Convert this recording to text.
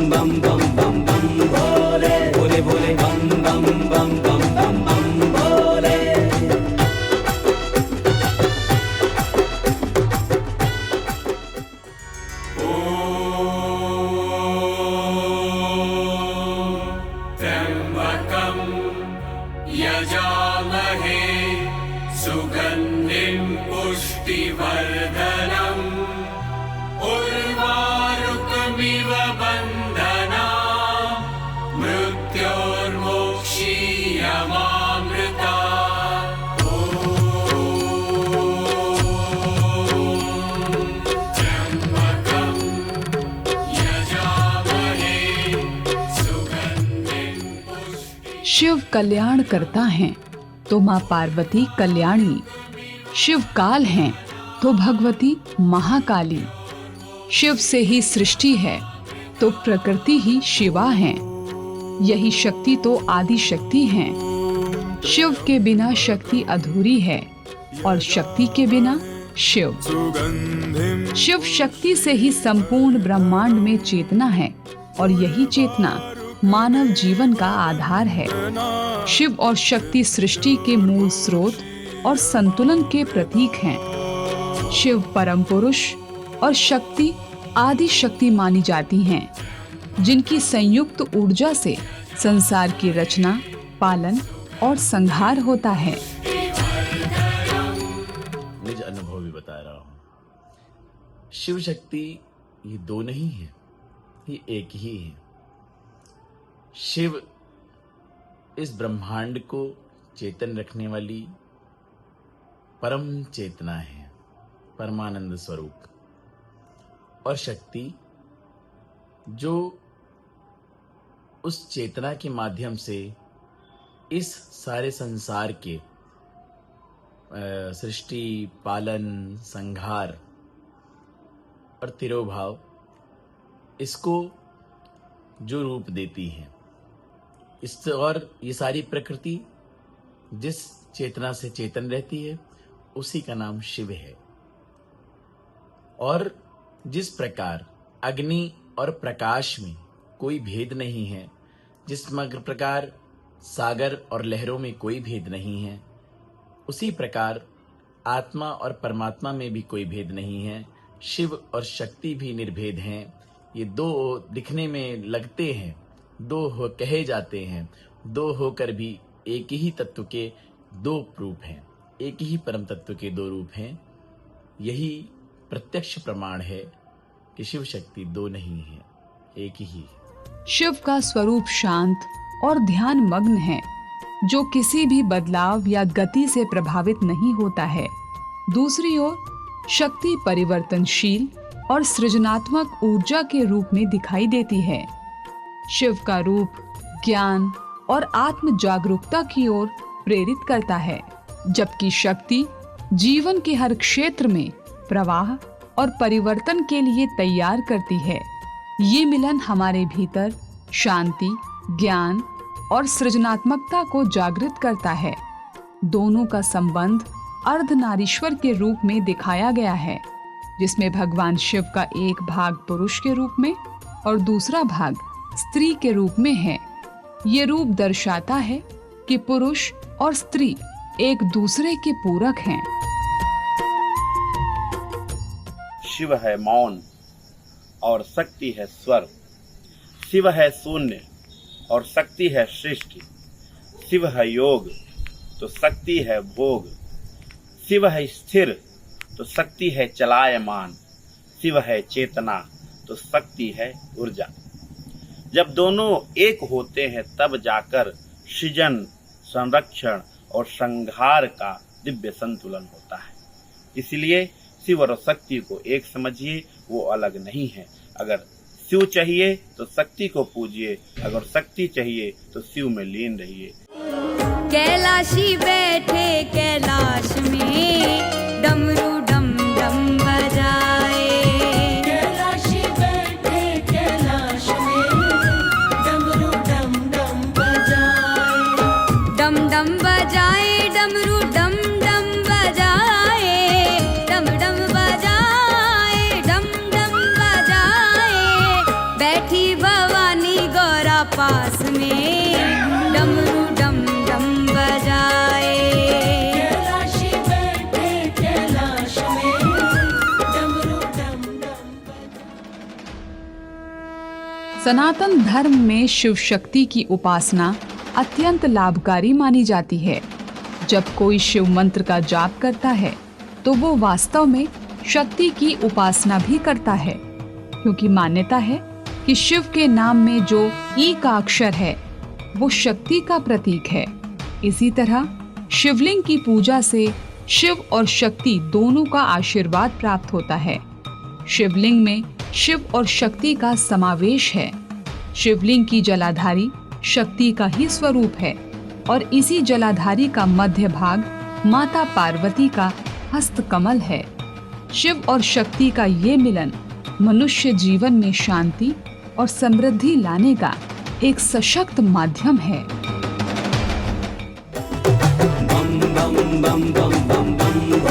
बम बम बम बम भोले भोले भोले बम बम बम बम बम बम भोले। त्र्यम्बकं यजामहे सुगन्धिं पुष्टिवर्धनम् उर्वारुकमिव बन्धनान् मृत्योर्मोक्षीयमामृतात्। त्र्यम्बकं यजामहे सुगन्धिं शिव कल्याण करता है तो माँ पार्वती कल्याणी, शिव काल हैं तो भगवती महाकाली। शिव से ही सृष्टि है तो प्रकृति ही शिवा है, यही शक्ति तो आदि शक्ति हैं। शिव के बिना शक्ति अधूरी है और शक्ति के बिना शिव। शिव शक्ति से ही संपूर्ण ब्रह्मांड में चेतना है और यही चेतना मानव जीवन का आधार है। शिव और शक्ति सृष्टि के मूल स्रोत और संतुलन के प्रतीक हैं। शिव परम पुरुष और शक्ति आदि शक्ति मानी जाती हैं, जिनकी संयुक्त ऊर्जा से संसार की रचना, पालन और संहार होता है। निज अनुभव भी बता रहा हूँ। शिव शक्ति ये दो नहीं है, ये एक ही है। शिव इस ब्रह्मांड को चेतन रखने वाली परम चेतना है, परमानंद स्वरूप। और शक्ति जो उस चेतना के माध्यम से इस सारे संसार के सृष्टि, पालन, संहार और तिरोभाव इसको जो रूप देती है, इस और ये सारी प्रकृति जिस चेतना से चेतन रहती है उसी का नाम शिव है। और जिस प्रकार अग्नि और प्रकाश में कोई भेद नहीं है, जिस प्रकार सागर और लहरों में कोई भेद नहीं है, उसी प्रकार आत्मा और परमात्मा में भी कोई भेद नहीं है। शिव और शक्ति भी निर्भेद हैं। ये दो दिखने में लगते हैं, दो हो कहे जाते हैं, दो होकर भी एक ही तत्व के दो रूप हैं, एक ही परम तत्व के दो रूप हैं। यही प्रत्यक्ष प्रमाण है कि शिव शक्ति दो नहीं है, एक ही है। शिव का स्वरूप शांत और ध्यान मग्न है, जो किसी भी बदलाव या गति से प्रभावित नहीं होता है। दूसरी ओर शक्ति परिवर्तनशील और सृजनात्मक ऊर्जा के रूप में दिखाई देती है। शिव का रूप ज्ञान और आत्म जागरूकता की ओर प्रेरित करता है, जबकि शक्ति जीवन के हर क्षेत्र में प्रवाह और परिवर्तन के लिए तैयार करती है। ये मिलन हमारे भीतर शांति, ज्ञान और सृजनात्मकता को जागृत करता है। दोनों का संबंध अर्धनारीश्वर के रूप में दिखाया गया है, जिसमें भगवान शिव का एक भाग पुरुष के रूप में और दूसरा भाग स्त्री के रूप में है। ये रूप दर्शाता है कि पुरुष और स्त्री एक दूसरे के पूरक हैं। शिव है मौन और शक्ति है स्वर। शिव है शून्य और शक्ति है सृष्टि। शिव है योग तो शक्ति है भोग। शिव है स्थिर तो शक्ति है चलायमान। शिव है चेतना तो शक्ति है ऊर्जा। जब दोनों एक होते हैं तब जाकर सृजन, संरक्षण और संहार का दिव्य संतुलन होता है। इसलिए शिव और शक्ति को एक समझिए, वो अलग नहीं है। अगर शिव चाहिए तो शक्ति को पूजिए, अगर शक्ति चाहिए तो शिव में लीन रहिए। कैलाशी बैठे कैलाश में डमरू डम डम बजाए। कैलाशी बैठे कैलाश में डमरू डम डम बजाए। डम डम बजाए डमरू डम डम बजाए। डम डम बजाए डम डम बजाए। बैठी भवा पास में डमरू डम डम बजाए। कैलाशी बैठे कैलाश में डमरू डम डम सनातन धर्म में शिव शक्ति की उपासना अत्यंत लाभकारी मानी जाती है। जब कोई शिव मंत्र का जाप करता है तो वो वास्तव में शक्ति की उपासना भी करता है, क्योंकि मान्यता है कि शिव के नाम में जो ई का अक्षर है वो शक्ति का प्रतीक है। इसी तरह शिवलिंग की पूजा से शिव और शक्ति दोनों का आशीर्वाद प्राप्त होता है। शिवलिंग में शिव और शक्ति का समावेश है। शिवलिंग की जलाधारी शक्ति का ही स्वरूप है और इसी जलाधारी का मध्य भाग माता पार्वती का हस्तकमल है। शिव और शक्ति का ये मिलन मनुष्य जीवन में शांति और समृद्धि लाने का एक सशक्त माध्यम है। bum bum bum bum bum bum